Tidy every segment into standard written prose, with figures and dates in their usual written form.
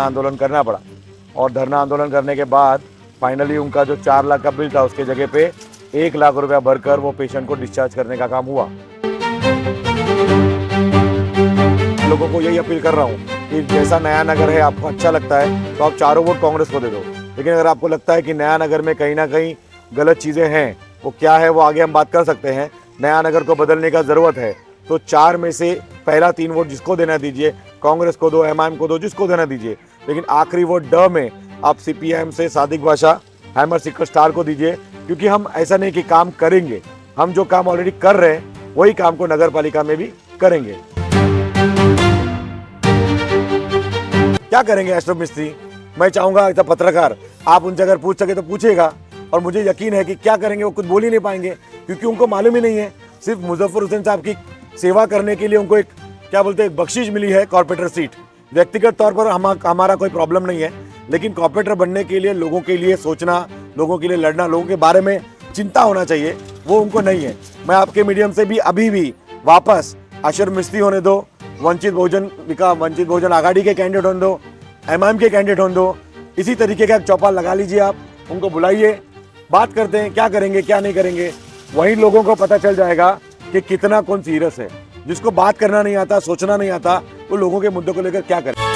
आंदोलन करना पड़ा और धरना आंदोलन करने के बाद फाइनली उनका जो 4 लाख का बिल था उसके जगह पे 1 लाख रुपया भरकर वो पेशेंट को डिस्चार्ज करने का काम हुआ। लोगों को यही अपील कर रहा हूँ कि जैसा नया नगर है आपको अच्छा लगता है तो आप चारों वोट कांग्रेस को दे दो, लेकिन अगर आपको लगता है कि नया नगर में कहीं ना कहीं गलत चीज़ें हैं, वो क्या है वो आगे हम बात कर सकते हैं, नया नगर को बदलने का ज़रूरत है, तो 4 में से पहला 3 वोट जिसको देना दीजिए, कांग्रेस को दो, एमआईएम को दो, जिसको देना दीजिए, लेकिन आखिरी वोट ड में आप सीपीएम से सादिक बादशाह हैमर सीकर स्टार को दीजिए, क्योंकि हम ऐसा नहीं कि काम करेंगे, हम जो काम ऑलरेडी कर रहे हैं वही काम को नगर पालिका में भी करेंगे। क्या करेंगे अशरफ मिस्त्री? मैं चाहूंगा ऐसा पत्रकार आप उनसे अगर पूछ सके तो पूछेगा, और मुझे यकीन है कि क्या करेंगे वो कुछ बोल ही नहीं पाएंगे, क्योंकि उनको मालूम ही नहीं है। सिर्फ मुजफ्फर हुसैन साहब की सेवा करने के लिए उनको एक क्या बोलते हैं बख्शिश मिली है, कॉर्पोरेटर सीट। व्यक्तिगत तौर पर हमारा कोई प्रॉब्लम नहीं है, लेकिन कॉर्पोरेटर बनने के लिए लोगों के लिए सोचना, लोगों के लिए लड़ना, लोगों के बारे में चिंता होना चाहिए, वो उनको नहीं है। मैं आपके मीडियम से भी अभी भी वापस अशरफ मिस्त्री होने दो, वंचित बहुजन आघाड़ी के कैंडिडेट होने दो, एमआईएम के कैंडिडेट होने दो, इसी तरीके का एक चौपाल लगा लीजिए, आप उनको बुलाइए, बात करते हैं क्या करेंगे क्या नहीं करेंगे। वहीं लोगों को पता चल जाएगा कि कितना कौन सीरियस है। जिसको बात करना नहीं आता, सोचना नहीं आता, वो लोगों के मुद्दों को लेकर क्या करे।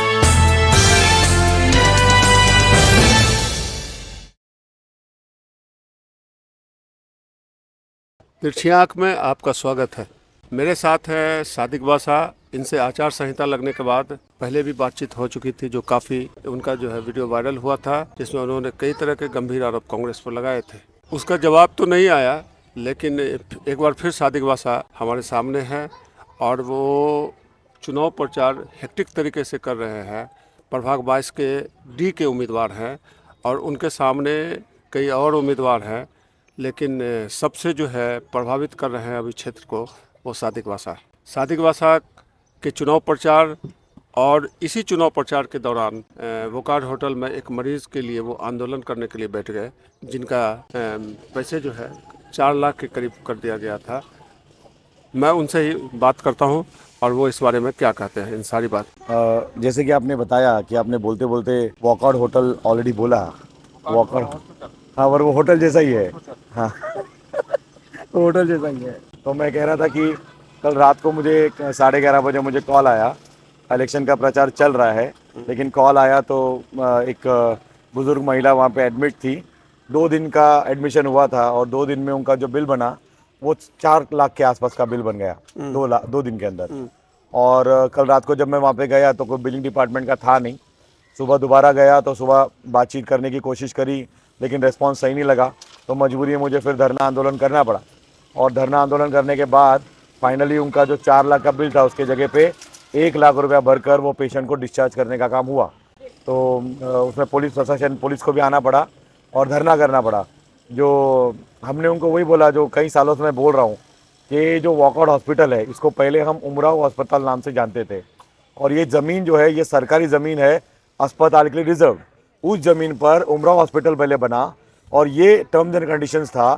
तिरछी आँख में आपका स्वागत है। मेरे साथ है सादिक बादशाह। इनसे आचार संहिता लगने के बाद पहले भी बातचीत हो चुकी थी, जो काफ़ी उनका जो है वीडियो वायरल हुआ था, जिसमें उन्होंने कई तरह के गंभीर आरोप कांग्रेस पर लगाए थे। उसका जवाब तो नहीं आया, लेकिन एक बार फिर सादिक बादशाह हमारे सामने है और वो चुनाव प्रचार हेक्टिक तरीके से कर रहे हैं। प्रभाग 22 के डी के उम्मीदवार हैं और उनके सामने कई और उम्मीदवार हैं, लेकिन सबसे जो है प्रभावित कर रहे हैं अभी क्षेत्र को, वो सादिक बादशाह के चुनाव प्रचार। और इसी चुनाव प्रचार के दौरान वोकार्ड होटल में एक मरीज़ के लिए वो आंदोलन करने के लिए बैठ गए, जिनका पैसे जो है 4 लाख के करीब कर दिया गया था। मैं उनसे ही बात करता हूं और वो इस बारे में क्या कहते हैं, इन सारी बात। जैसे कि आपने बताया कि आपने बोलते बोलते वॉकआउट होटल ऑलरेडी बोला, वॉकआउट, हाँ, और वो होटल जैसा ही है, हाँ तो होटल जैसा ही है। तो मैं कह रहा था कि कल रात को मुझे 11:30 बजे मुझे कॉल आया, इलेक्शन का प्रचार चल रहा है, लेकिन कॉल आया तो एक बुजुर्ग महिला वहाँ पे एडमिट थी। 2 दिन का एडमिशन हुआ था और 2 दिन में उनका जो बिल बना वो 4 लाख के आसपास का बिल बन गया, 2 दिन के अंदर। और कल रात को जब मैं वहाँ पे गया तो कोई बिलिंग डिपार्टमेंट का था नहीं। सुबह दोबारा गया तो सुबह बातचीत करने की कोशिश करी, लेकिन रिस्पॉन्स सही नहीं लगा, तो मजबूरी में मुझे फिर धरना आंदोलन करना पड़ा। और धरना आंदोलन करने के बाद फाइनली उनका जो 4 लाख का बिल था उसके जगह पे 1 लाख रुपया भरकर वो पेशेंट को डिस्चार्ज करने का काम हुआ। तो उसमें पुलिस प्रशासन, पुलिस को भी आना पड़ा और धरना करना पड़ा। जो हमने उनको वही बोला जो कई सालों से मैं बोल रहा हूँ कि जो वॉकआउट हॉस्पिटल है इसको पहले हम उमराव अस्पताल नाम से जानते थे, और ये ज़मीन जो है ये सरकारी ज़मीन है, अस्पताल के लिए रिजर्व। उस ज़मीन पर उमराव हॉस्पिटल पहले बना और ये टर्म्स एंड कंडीशंस था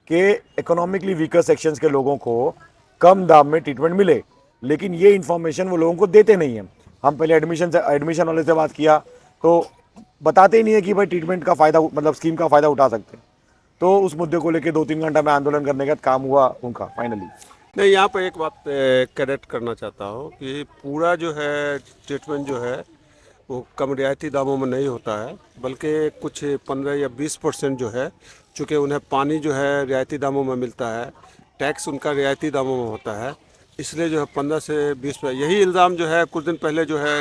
कि इकोनॉमिकली वीकर सेक्शंस के लोगों को कम दाम में ट्रीटमेंट मिले, लेकिन ये इन्फॉर्मेशन वो लोगों को देते नहीं हैं। हम पहले एडमिशन वाले से बात किया तो बताते ही नहीं है कि भाई ट्रीटमेंट का फ़ायदा, मतलब स्कीम का फ़ायदा उठा सकते हैं। तो उस मुद्दे को लेकर 2-3 घंटा में आंदोलन करने का काम हुआ उनका फाइनली। नहीं, यहाँ पर एक बात करेक्ट करना चाहता हूँ कि पूरा जो है ट्रीटमेंट जो है वो कम रियायती दामों में नहीं होता है, बल्कि कुछ 15 या 20% जो है, चूँकि उन्हें पानी जो है रियायती दामों में मिलता है, टैक्स उनका रियायती दामों में होता है, इसलिए जो है 15 से 20%। यही इल्ज़ाम जो है कुछ दिन पहले जो है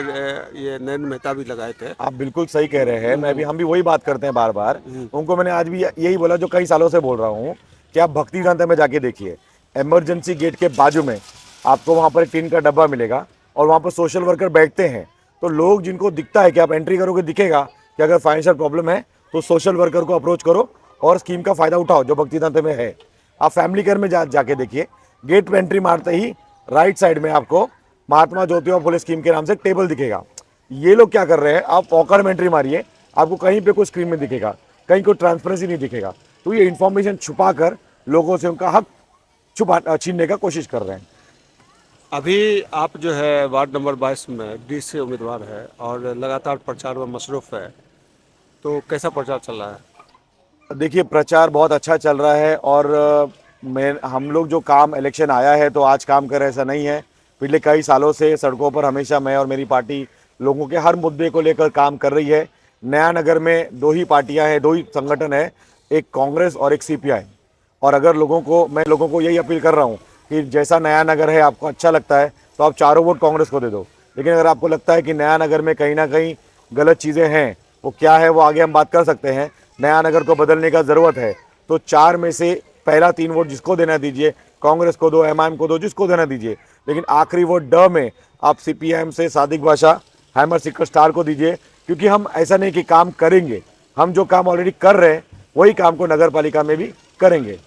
ये नयन मेहता भी लगाए थे। आप बिल्कुल सही कह रहे हैं, हम भी वही बात करते हैं बार बार। उनको मैंने आज भी यही बोला जो कई सालों से बोल रहा हूँ कि आप भक्ति ग्रंथ में जाके देखिए, इमरजेंसी गेट के बाजू में आपको वहाँ पर एक टीन का डब्बा मिलेगा और वहाँ पर सोशल वर्कर बैठते हैं। तो लोग जिनको दिखता है कि आप एंट्री करोगे दिखेगा कि अगर फाइनेंशियल प्रॉब्लम है तो सोशल वर्कर को अप्रोच करो और स्कीम का फ़ायदा उठाओ जो भक्ति ग्रंथ में है। आप फैमिली केयर में जाके देखिए, गेट पे एंट्री मारते ही राइट साइड में आपको महात्मा ज्योतिबा फुले स्कीम के नाम से टेबल दिखेगा। ये लोग क्या कर रहे हैं, आप वॉकर में एंट्री मारिए, आपको कहीं पे कोई स्क्रीन में दिखेगा, कहीं कोई ट्रांसपेरेंसी नहीं दिखेगा। तो ये इन्फॉर्मेशन छुपा कर लोगों से उनका हक छीनने का कोशिश कर रहे हैं। अभी आप जो है वार्ड नंबर 22 में डी से उम्मीदवार है और लगातार प्रचार में मसरूफ़ है, तो कैसा प्रचार चल रहा है? देखिए, प्रचार बहुत अच्छा चल रहा है और मैं हम लोग जो काम इलेक्शन आया है तो आज काम कर ऐसा नहीं है। पिछले कई सालों से सड़कों पर हमेशा मैं और मेरी पार्टी लोगों के हर मुद्दे को लेकर काम कर रही है। नया नगर में दो ही पार्टियां हैं, दो ही संगठन है, एक कांग्रेस और एक सीपीआई। और अगर मैं लोगों को यही अपील कर रहा हूँ कि जैसा नया नगर है आपको अच्छा लगता है तो आप चारों वोट कांग्रेस को दे दो। लेकिन अगर आपको लगता है कि नया नगर में कहीं ना कहीं गलत चीज़ें हैं, वो क्या है वो आगे हम बात कर सकते हैं, नया नगर को बदलने का ज़रूरत है, तो चार में से पहला 3 वोट जिसको देना दीजिए, कांग्रेस को दो, एमआईएम को दो, जिसको देना दीजिए। लेकिन आखिरी वोट ड में आप सीपीआईएम से सादिक बादशाह हैमर सीकर स्टार को दीजिए, क्योंकि हम ऐसा नहीं कि काम करेंगे, हम जो काम ऑलरेडी कर रहे हैं वही काम को नगर पालिका में भी करेंगे,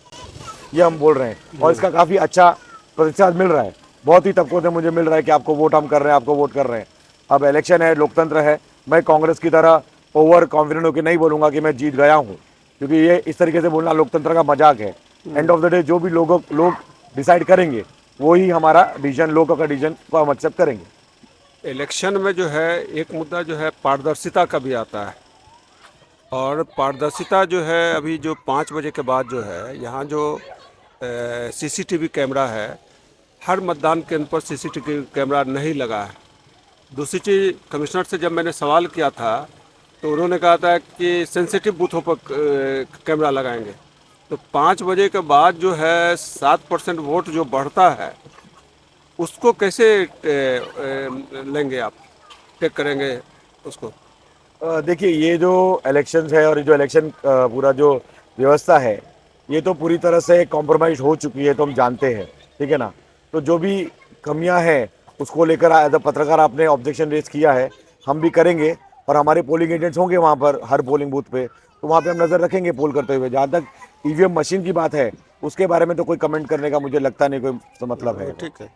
ये हम बोल रहे हैं। और इसका काफ़ी अच्छा प्रतिसाद मिल रहा है, बहुत ही तबकों से मुझे मिल रहा है कि आपको वोट हम कर रहे हैं, आपको वोट कर रहे हैं। अब इलेक्शन है, लोकतंत्र है, मैं कांग्रेस की तरह ओवर कॉन्फिडेंट होकर नहीं बोलूँगा कि मैं जीत गया हूँ, क्योंकि ये इस तरीके से बोलना लोकतंत्र का मजाक है। एंड ऑफ द डे जो भी लोग डिसाइड करेंगे वही हमारा डिसीजन, लोगों का डिसीजन को हम एक्सेप्ट करेंगे। इलेक्शन में जो है एक मुद्दा जो है पारदर्शिता का भी आता है, और पारदर्शिता जो है अभी जो 5 बजे के बाद जो है यहाँ जो सीसीटीवी कैमरा है, हर मतदान केंद्र पर सीसीटीवी कैमरा नहीं लगा है। दूसरी चीज़, कमिश्नर से जब मैंने सवाल किया था तो उन्होंने कहा था कि सेंसिटिव बूथों पर कैमरा लगाएंगे। तो 5 बजे के बाद जो है 7% वोट जो बढ़ता है उसको कैसे लेंगे आप, टेक करेंगे उसको? देखिए, ये जो इलेक्शंस है और ये जो इलेक्शन पूरा जो व्यवस्था है, ये तो पूरी तरह से कॉम्प्रोमाइज हो चुकी है, तो हम जानते हैं, ठीक है ना। तो जो भी कमियां हैं उसको लेकर एज अ पत्रकार आपने ऑब्जेक्शन रेज किया है, हम भी करेंगे और हमारे पोलिंग एजेंट्स होंगे वहाँ पर हर पोलिंग बूथ पे, तो वहाँ पे हम नज़र रखेंगे पोल करते हुए। जहाँ तक ईवीएम मशीन की बात है उसके बारे में तो कोई कमेंट करने का मुझे लगता नहीं कोई तो मतलब है। ठीक है।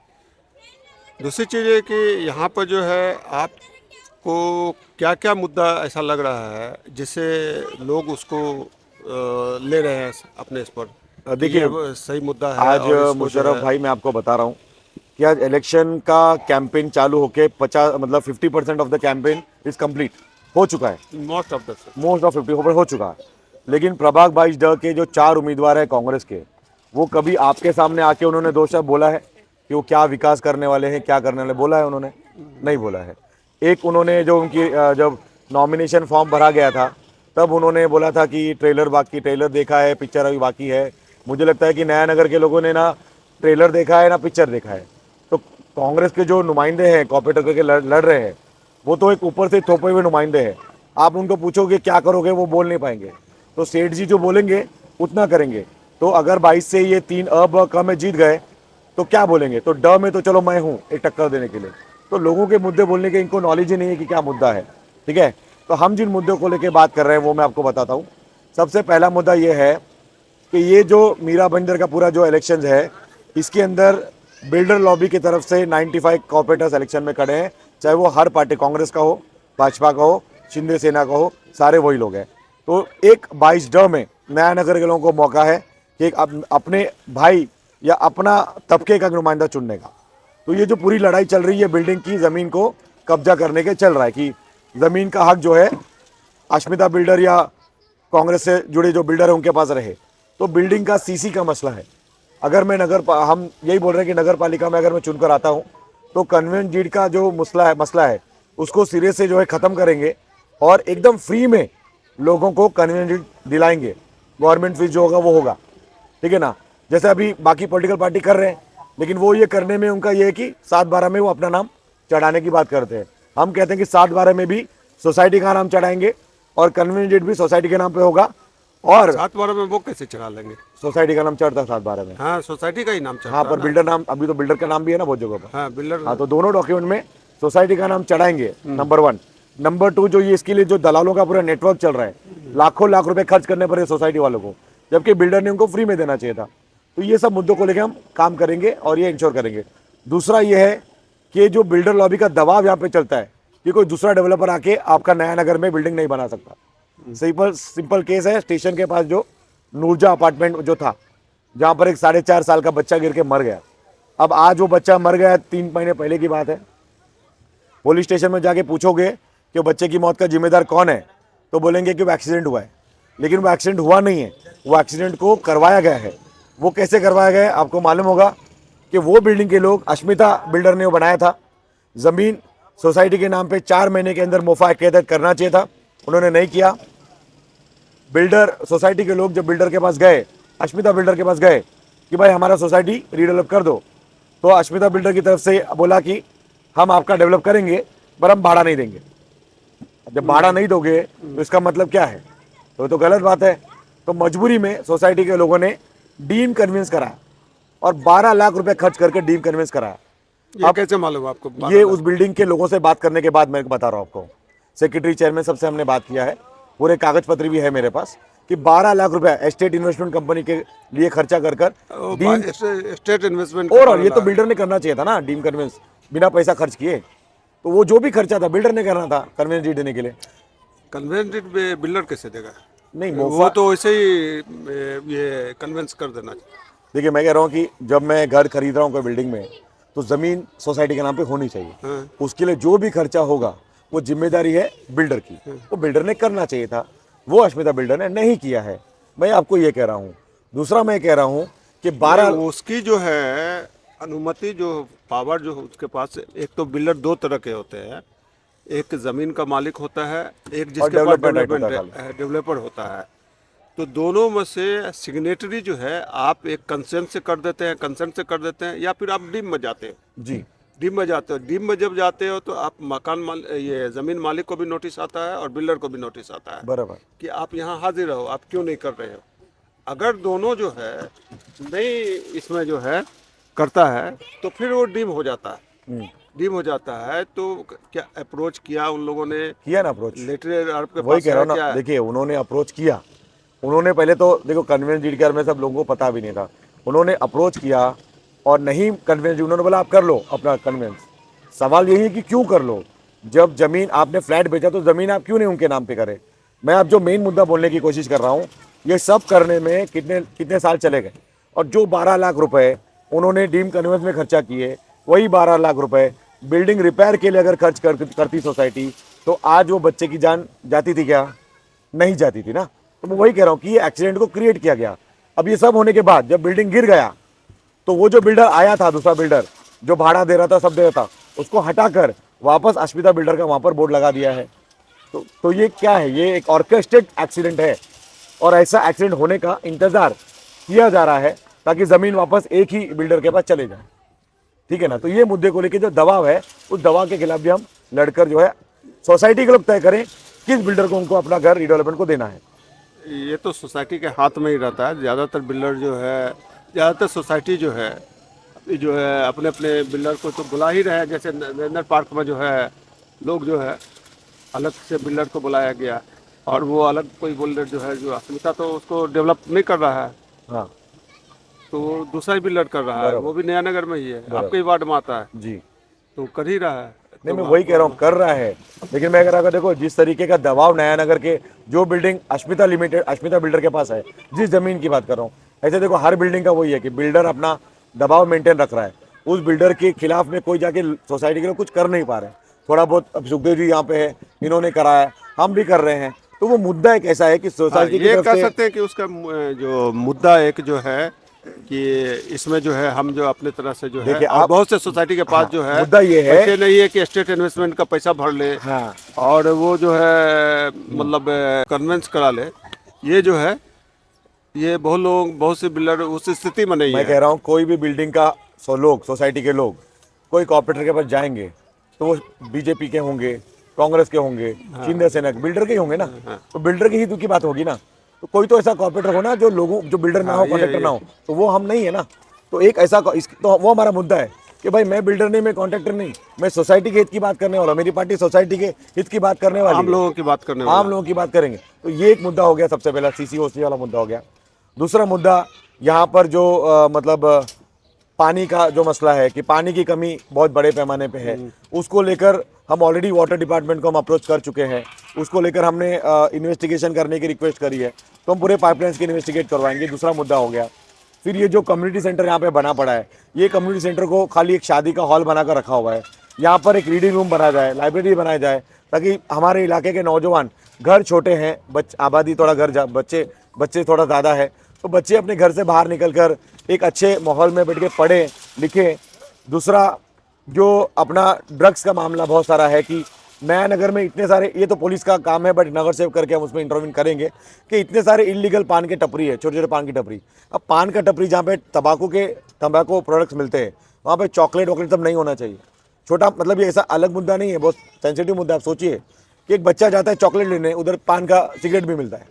दूसरी चीज़ ये कि यहाँ पर जो है आपको क्या क्या मुद्दा ऐसा लग रहा है जिससे लोग उसको ले रहे हैं अपने इस पर कि देखिए, ये वो सही मुद्दा है आज और इसको जो मुशर्रफ है। भाई मैं आपको बता रहा हूँ कि आज इलेक्शन का कैंपेन चालू होके 50 मतलब 50% of the campaign is complete हो चुका है, most of the most of 50 हो चुका है। लेकिन प्रभाग 22 ड के जो 4 उम्मीदवार है कांग्रेस के, वो कभी आपके सामने आके उन्होंने दो शब्द बोला है कि वो क्या विकास करने वाले हैं, क्या करने वाले, बोला है उन्होंने? नहीं बोला है। एक उन्होंने जो उनकी जब नॉमिनेशन फॉर्म भरा गया था तब उन्होंने बोला था कि ट्रेलर देखा है, पिक्चर अभी बाकी है। मुझे लगता है कि नया नगर के लोगों ने ना ट्रेलर देखा है ना पिक्चर देखा है। तो कांग्रेस के जो नुमाइंदे हैं कॉर्पोरेटर करके लड़ रहे हैं, वो तो एक ऊपर से थोपे हुए नुमाइंदे हैं। आप उनको पूछोगे क्या करोगे, वो बोल नहीं पाएंगे। तो सेठ जी जो बोलेंगे उतना करेंगे। तो अगर 22 से ये 3 अब क में जीत गए तो क्या बोलेंगे? तो ड में तो चलो मैं हूँ एक टक्कर देने के लिए। तो लोगों के मुद्दे बोलने के इनको नॉलेज ही नहीं है कि क्या मुद्दा है, ठीक है। तो हम जिन मुद्दों को लेकर बात कर रहे हैं वो मैं आपको बताता हूँ। सबसे पहला मुद्दा ये है कि ये जो मीरा बंदर का पूरा जो इलेक्शन है, इसके अंदर बिल्डर लॉबी की तरफ से 95 कॉर्पोरेटर्स इलेक्शन में खड़े हैं, चाहे वो हर पार्टी, कांग्रेस का हो, भाजपा का हो, शिंदे सेना का हो, सारे वही लोग हैं। तो एक 22 ड में नया नगर के लोगों को मौका है कि एक अपने भाई या अपना तबके का नुमाइंदा चुनने का। तो ये जो पूरी लड़ाई चल रही है बिल्डिंग की, ज़मीन को कब्जा करने के चल रहा है कि ज़मीन का हक जो है अश्मिता बिल्डर या कांग्रेस से जुड़े जो बिल्डर है उनके पास रहे। तो बिल्डिंग का सीसी का मसला है। अगर मैं हम यही बोल रहे हैं कि नगर पालिका में अगर मैं चुनकर आता हूँ तो कन्वेंट डीड का जो मसला है उसको सिरे से जो है ख़त्म करेंगे और एकदम फ्री में लोगों को कन्वेंट डीड दिलाएंगे। गवर्नमेंट फीस जो होगा वो होगा, ठीक है ना। जैसे अभी बाकी पॉलिटिकल पार्टी कर रहे हैं, लेकिन वो ये करने में उनका ये है कि 7/12 में वो अपना नाम चढ़ाने की बात करते हैं। हम कहते हैं कि 7/12 में भी सोसाइटी का नाम चढ़ाएंगे और कन्वेंट डीड भी सोसाइटी के नाम पे होगा। और 7/12 में वो कैसे चढ़ा लेंगे? सोसाइटी का नाम चढ़ता है 7/12 में। हाँ, सोसाइटी का ही नाम चढ़ता हाँ, है पर ना। बिल्डर नाम, अभी तो बिल्डर का नाम भी है ना बहुत जगह पर। हाँ, बिल्डर। हाँ, तो दोनों डॉक्यूमेंट में सोसाइटी का नाम चढ़ाएंगे, नंबर 1। नंबर 2, जो ये इसके लिए जो दलालों का पूरा नेटवर्क चल रहा है, लाखों लाख रुपए खर्च करने पड़े सोसाइटी वालों को, जबकि बिल्डर ने उनको फ्री में देना चाहिए था। तो ये सब मुद्दों को लेकर हम काम करेंगे और ये इंश्योर करेंगे। दूसरा ये है कि जो बिल्डर लॉबी का दबाव यहाँ पे चलता है कि कोई दूसरा डेवलपर आके आपका नया नगर में बिल्डिंग नहीं बना सकता। सिंपल केस है, स्टेशन के पास जो नूरजा अपार्टमेंट जो था, जहाँ पर एक 4.5 साल का बच्चा गिर के मर गया, अब आज वो बच्चा मर गया, 3 महीने पहले की बात है। पुलिस स्टेशन में जाके पूछोगे कि बच्चे की मौत का जिम्मेदार कौन है, तो बोलेंगे कि वो एक्सीडेंट हुआ है। लेकिन वो एक्सीडेंट हुआ नहीं है, वो एक्सीडेंट को करवाया गया है। वो कैसे करवाया गया है आपको मालूम होगा कि वो बिल्डिंग के लोग, अश्मिता बिल्डर ने वो बनाया था। ज़मीन सोसाइटी के नाम पे 4 महीने के अंदर मुआफ़ाक़त करना चाहिए था, उन्होंने नहीं किया। बिल्डर, सोसाइटी के लोग जब बिल्डर के पास गए, अश्मिता बिल्डर के पास गए कि भाई हमारा सोसाइटी रीडेवलप कर दो, तो अश्मिता बिल्डर की तरफ से बोला कि हम आपका डेवलप करेंगे पर हम भाड़ा नहीं देंगे। जब भाड़ा नहीं दोगे तो इसका मतलब क्या है? तो गलत बात है। तो मजबूरी में सोसाइटी के लोगों ने डीम कन्विंस कराया और 12 लाख रुपए खर्च करके डीम कन्विंस कराया। ये कैसे मालूम आपको? ये उस बिल्डिंग के लोगों से बात करने के बाद मैं बता रहा हूँ आपको। सेक्रेटरी, चेयरमैन सबसे हमने बात किया है, पूरे कागज पत्र भी है मेरे पास कि 12 लाख रुपए एस्टेट इन्वेस्टमेंट कंपनी के लिए खर्चा कर डीम, स्टेट इन्वेस्टमेंट और ये तो बिल्डर ने करना चाहिए था ना, डीम कन्वेंस बिना पैसा खर्च किए। तो वो जो भी खर्चा था बिल्डर ने करना था कन्वेंस डीड देने के लिए। कन्वेंस बिल्डर कैसे देगा? नहीं, वो तो वैसे ही ये कन्वेंस कर देना चाहिए। देखिए मैं कह रहा हूँ कि जब मैं घर खरीद रहा हूँ कोई बिल्डिंग में, तो ज़मीन सोसाइटी के नाम पे होनी चाहिए। हाँ। उसके लिए जो भी खर्चा होगा वो जिम्मेदारी है बिल्डर की, वो बिल्डर ने करना चाहिए था, वो अश्मिता बिल्डर ने नहीं किया है। मैं आपको ये कह रहा हूँ। दूसरा मैं कह रहा हूँ कि 12 उसकी जो है अनुमति, जो पावर जो उसके पास, एक तो बिल्डर 2 तरह के होते हैं, एक जमीन का मालिक होता है, एक जिसके पास डेवलपर होता है। तो दोनों में से सिग्नेटरी जो है आप एक कंसेंट से कर देते हैं, या फिर आप डीम में जाते हो। जी, डीम में जाते हो। डीम में जब जाते हो तो आप ये जमीन मालिक को भी नोटिस आता है और बिल्डर को भी नोटिस आता है बराबर कि आप यहाँ हाजिर रहो, आप क्यों नहीं कर रहे हो। अगर दोनों जो है नहीं इसमें जो है करता है तो फिर वो डीम हो जाता है। डीम हो जाता है तो क्या अप्रोच किया उन लोगों ने? किया ना अप्रोच, लेटर आपके वही पास कह रहा हूँ है ना। क्या? देखिए उन्होंने अप्रोच किया, उन्होंने पहले तो देखो कन्वेंस डीड के बारे में सब लोगों को पता भी नहीं था। उन्होंने अप्रोच किया और नहीं कन्वेंस, उन्होंने बोला आप कर लो अपना कन्वेंस। सवाल यही है कि क्यों कर लो? जब जमीन आपने फ्लैट बेचा तो जमीन आप क्यों नहीं उनके नाम पे करे? मैं आप जो मेन मुद्दा बोलने की कोशिश कर रहा हूँ, ये सब करने में कितने कितने साल चले गए। और जो 12 लाख रुपए उन्होंने डीम कन्वेंस में खर्चा किए, वही 12 लाख रुपए बिल्डिंग रिपेयर के लिए अगर खर्च करती सोसाइटी, तो आज वो बच्चे की जान जाती थी क्या? नहीं जाती थी ना। तो मैं वही कह रहा हूँ कि ये एक्सीडेंट को क्रिएट किया गया। अब ये सब होने के बाद जब बिल्डिंग गिर गया, तो वो जो बिल्डर आया था, दूसरा बिल्डर जो भाड़ा दे रहा था, सब दे रहा था, उसको हटाकर वापस अश्मिता बिल्डर का वहां पर बोर्ड लगा दिया है। तो ये क्या है? ये एक ऑर्केस्ट्रेट एक्सीडेंट है और ऐसा एक्सीडेंट होने का इंतजार किया जा रहा है ताकि जमीन वापस एक ही बिल्डर के पास चले जाए। ठीक है ना? तो ये मुद्दे को लेकर जो दबाव है, उस दबाव के खिलाफ भी हम लड़कर जो है सोसाइटी के लोग तय करें किस बिल्डर को उनको अपना घर रिडेवलपमेंट को देना है। ये तो सोसाइटी के हाथ में ही रहता है। ज़्यादातर बिल्डर जो है, ज़्यादातर सोसाइटी जो है अपने अपने बिल्डर को तो बुला ही रहे हैं। जैसे नरेंद्र पार्क में जो है लोग जो है अलग से बिल्डर को बुलाया गया और वो अलग कोई बिल्डर जो है, जो अश्मिता तो उसको डेवलप नहीं कर रहा है, हाँ तो दूसरा ही बिल्डर कर रहा है, वो भी नया नगर में ही है, आपके ही वार्ड में आता है, जी। तो कर ही रहा है। नहीं, मैं वही कह रहा हूँ कर रहा है, लेकिन मैं कह रहा हूँ देखो जिस तरीके का दबाव नया नगर के जो बिल्डिंग अश्मिता बिल्डर के पास है, जिस जमीन की बात कर रहा हूँ, ऐसे देखो हर बिल्डिंग का वही है कि बिल्डर अपना दबाव मेंटेन रख रहा है। उस बिल्डर के खिलाफ में कोई जाके सोसाइटी के लोग कुछ कर नहीं पा रहे। थोड़ा बहुत अब सुखदेव जी यहाँ पे है, इन्होंने कराया, हम भी कर रहे हैं। तो वो मुद्दा एक ऐसा है कि सोसाइटी ये कह सकते हैं कि उसका जो मुद्दा एक जो है कि इसमें जो है हम जो अपने तरह से जो है, देखिए, और आप बहुत से सोसाइटी के पास जो है मुद्दा ये है, ऐसे नहीं है कि स्टेट इन्वेस्टमेंट का पैसा भर ले हाँ, और वो जो है मतलब कन्वेंस करा ले। ये जो है ये बहुत लोग, बहुत से बिल्डर उस स्थिति में नहीं मैं है। कह रहा हूँ कोई भी बिल्डिंग का सोसाइटी के लोग कोई कॉर्पोरेटर के पास जाएंगे तो वो बीजेपी के होंगे, कांग्रेस के होंगे, शिंदे सेना के, बिल्डर के ही होंगे ना। तो बिल्डर के हित की बात होगी ना। तो कोई तो ऐसा कॉर्पोरेटर हो ना जो लोगों, जो बिल्डर ना हो, कॉन्ट्रैक्टर ना हो, तो वो हम नहीं है ना। तो एक ऐसा तो वो हमारा मुद्दा है कि भाई मैं बिल्डर नहीं, मैं कॉन्ट्रैक्टर नहीं, मैं सोसाइटी के हित की बात करने वाला, मेरी पार्टी सोसाइटी के हित की बात करने वाली, आम लोगों की बात करने वाला, आम लोगों की बात करेंगे। तो ये एक मुद्दा हो गया, सबसे पहला CCOC वाला मुद्दा हो गया। दूसरा मुद्दा यहाँ पर जो मतलब पानी का जो मसला है कि पानी की कमी बहुत बड़े पैमाने पे है, उसको लेकर हम ऑलरेडी वाटर डिपार्टमेंट को हम अप्रोच कर चुके हैं। उसको लेकर हमने इन्वेस्टिगेशन करने की रिक्वेस्ट करी है, तो हम पूरे पाइपलाइंस की इन्वेस्टिगेट करवाएंगे। दूसरा मुद्दा हो गया। फिर ये जो कम्युनिटी सेंटर यहाँ पे बना पड़ा है, ये कम्युनिटी सेंटर को खाली एक शादी का हॉल बनाकर रखा हुआ है। यहाँ पर एक रीडिंग रूम बनाया जाए, लाइब्रेरी बनाया जाए, ताकि हमारे इलाके के नौजवान, घर छोटे हैं, आबादी थोड़ा बच्चे थोड़ा ज़्यादा है, तो बच्चे अपने घर से बाहर निकल कर एक अच्छे माहौल में बैठ के पढ़ें लिखें। दूसरा, जो अपना ड्रग्स का मामला बहुत सारा है कि नया नगर में इतने सारे, ये तो पुलिस का काम है बट नगर सेव करके हम उसमें इंटरव्यू करेंगे कि इतने सारे इलीगल पान के टपरी है, छोटे छोटे पान की टपरी। अब पान का टपरी जहाँ पे तंबाकू प्रोडक्ट्स मिलते हैं, वहाँ पे चॉकलेट वॉकलेट सब नहीं होना चाहिए। छोटा मतलब ये ऐसा अलग मुद्दा नहीं है, बहुत सेंसिटिव मुद्दा। आप सोचिए कि एक बच्चा जाता है चॉकलेट लेने, उधर पान का सिगरेट भी मिलता है,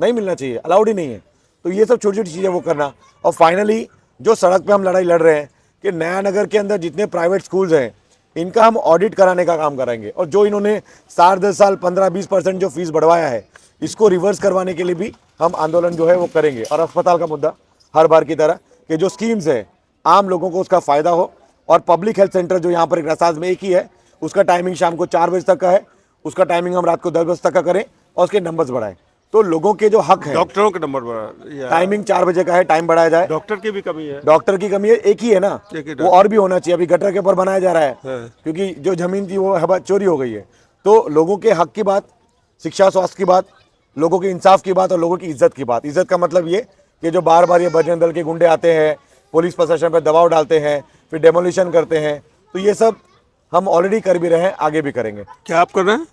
नहीं मिलना चाहिए, अलाउड ही नहीं है। तो ये सब छोटी छोटी चीज़ें वो करना। और फाइनली जो सड़क पे हम लड़ाई लड़ रहे हैं कि नया नगर के अंदर जितने प्राइवेट स्कूल्स हैं, इनका हम ऑडिट कराने का काम कराएंगे। और जो इन्होंने 10 साल 15-20% जो फीस बढ़वाया है, इसको रिवर्स करवाने के लिए भी हम आंदोलन जो है वो करेंगे। और अस्पताल का मुद्दा हर बार की तरह कि जो स्कीम्स है आम लोगों को उसका फ़ायदा हो। और पब्लिक हेल्थ सेंटर जो यहाँ पर एक रसाज में एक ही है, उसका टाइमिंग शाम को 4 बजे तक का है, उसका टाइमिंग हम रात को 10 बजे तक का करें और उसके नंबर्स बढ़ाएं। तो लोगों के जो हक है, डॉक्टरों के नंबर बढ़ा, टाइमिंग 4 बजे का है, टाइम बढ़ाया जाए। डॉक्टर की भी कमी है, डॉक्टर की कमी है, एक ही है ना, एक ही वो और भी होना चाहिए। अभी गटर के ऊपर बनाया जा रहा है हाँ। क्योंकि जो जमीन थी वो हवा चोरी हो गई है। तो लोगों के हक की बात, शिक्षा स्वास्थ्य की बात, लोगों के इंसाफ की बात और लोगों की इज्जत की बात। इज्जत का मतलब ये कि जो बार बार ये बजरंग दल के गुंडे आते हैं, पुलिस प्रशासन पर दबाव डालते हैं, फिर डेमोलिशन करते हैं, तो ये सब हम ऑलरेडी कर भी रहे हैं, आगे भी करेंगे। क्या आप कर रहे हैं?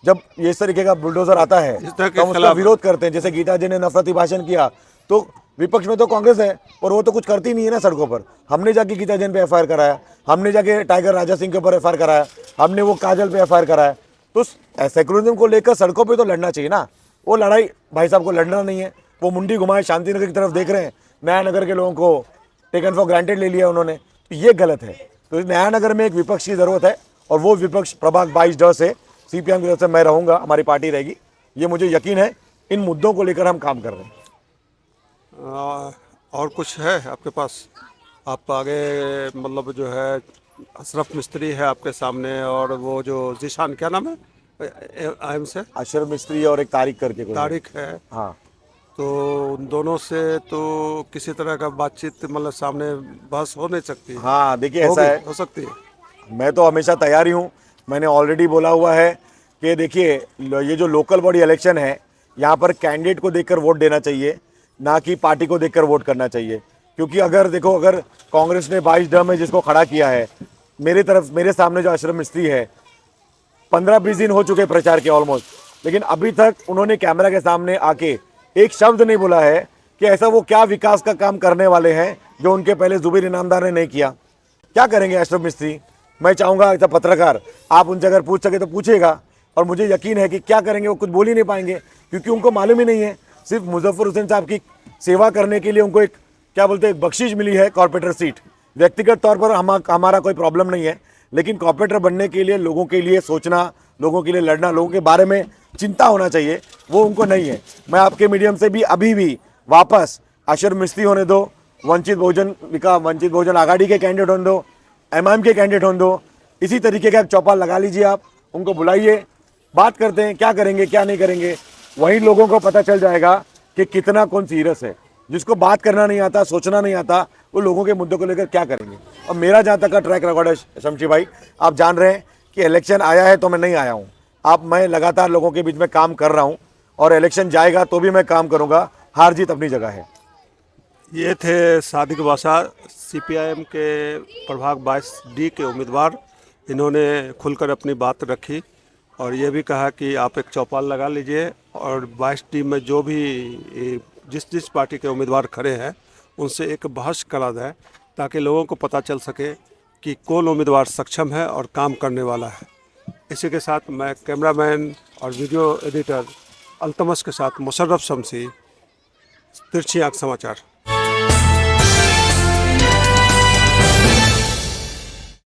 जब ये इस तरीके का बुलडोजर आता है इस तरह के तो हम उसका खिलाफ- विरोध करते हैं। जैसे गीता जी ने नफरती भाषण किया, तो विपक्ष में तो कांग्रेस है और वो तो कुछ करती नहीं है ना सड़कों पर। हमने जाके गीता जैन पे एफआईआर कराया, हमने जाके टाइगर राजा सिंह के ऊपर एफआईआर कराया, हमने वो काजल पे एफआईआर कराया। तो सेकुलरिज्म को लेकर सड़कों पे तो लड़ना चाहिए ना। वो लड़ाई भाई साहब को लड़ना नहीं है। वो मुंडी घुमाए शांति नगर की तरफ देख रहे हैं, नया नगर के लोगों को टेकन फॉर ग्रांटेड ले लिया उन्होंने, तो ये गलत है। तो नया नगर में एक विपक्ष की जरूरत है और वो विपक्ष प्रभाग 22 से सीपीएम की तरफ से मैं रहूंगा, हमारी पार्टी रहेगी, ये मुझे यकीन है। इन मुद्दों को लेकर हम काम कर रहे हैं। और कुछ है आपके पास? आप आगे मतलब जो है अशरफ मिस्त्री है आपके सामने, और वो जो जीशान, क्या नाम है आयम से? अशरफ मिस्त्री और एक तारिक करके कोई है। तारिक है। हाँ, तो उन दोनों से तो किसी तरह का बातचीत मतलब सामने बहस हो नहीं सकती है? हाँ, देखिए ऐसा होगी? है, हो सकती है। मैं तो हमेशा तैयार ही हूँ। मैंने ऑलरेडी बोला हुआ है कि देखिए ये जो लोकल बॉडी इलेक्शन है, यहाँ पर कैंडिडेट को देखकर वोट देना चाहिए, ना कि पार्टी को देखकर वोट करना चाहिए। क्योंकि अगर देखो, अगर कांग्रेस ने 22 में जिसको खड़ा किया है, मेरे सामने जो अशरफ मिस्त्री है, 15-20 दिन हो चुके प्रचार के ऑलमोस्ट, लेकिन अभी तक उन्होंने कैमरा के सामने आके एक शब्द नहीं बोला है कि ऐसा वो क्या विकास का काम करने वाले हैं जो उनके पहले जुबैर इनामदार ने नहीं किया। क्या करेंगे अशरफ मिस्त्री? मैं चाहूँगा ऐसा पत्रकार, आप उनसे अगर पूछ सके तो पूछेगा, और मुझे यकीन है कि क्या करेंगे वो कुछ बोल ही नहीं पाएंगे, क्योंकि उनको मालूम ही नहीं है। सिर्फ मुजफ्फर हुसैन साहब की सेवा करने के लिए उनको एक क्या बोलते हैं, एक बख्शिश मिली है, कॉर्पोरेटर सीट। व्यक्तिगत तौर पर हमारा कोई प्रॉब्लम नहीं है, लेकिन कॉर्पोरेटर बनने के लिए लोगों के लिए सोचना, लोगों के लिए लड़ना, लोगों के बारे में चिंता होना चाहिए, वो उनको नहीं है। मैं आपके मीडियम से भी अभी भी वापस अशरफ मिस्त्री होने दो, वंचित बहुजन आघाड़ी के कैंडिडेट होने दो, एमआईएम के कैंडिडेट होने दो, इसी तरीके का एक चौपाल लगा लीजिए, आप उनको बुलाइए, बात करते हैं क्या करेंगे क्या नहीं करेंगे। वहीं लोगों को पता चल जाएगा कि कितना कौन सीरियस है। जिसको बात करना नहीं आता, सोचना नहीं आता, वो लोगों के मुद्दों को लेकर क्या करेंगे। और मेरा जहाँ तक का ट्रैक रिकॉर्ड है शमशी भाई, आप जान रहे हैं कि इलेक्शन आया है तो मैं नहीं आया हूँ। मैं लगातार लोगों के बीच में काम कर रहा हूँ और इलेक्शन जाएगा तो भी मैं काम करूँगा। हार जीत अपनी जगह है। ये थे सादिक बासा, सीपीआईएम के प्रभाग 22D के उम्मीदवार। इन्होंने खुलकर अपनी बात रखी और ये भी कहा कि आप एक चौपाल लगा लीजिए और 22D में जो भी जिस पार्टी के उम्मीदवार खड़े हैं उनसे एक बहस करा जाए, ताकि लोगों को पता चल सके कि कौन उम्मीदवार सक्षम है और काम करने वाला है। इसी के साथ मैं कैमरामैन और वीडियो एडिटर अल्तमस के साथ मुशर्रफ शमसी, तिरछी आंख समाचार।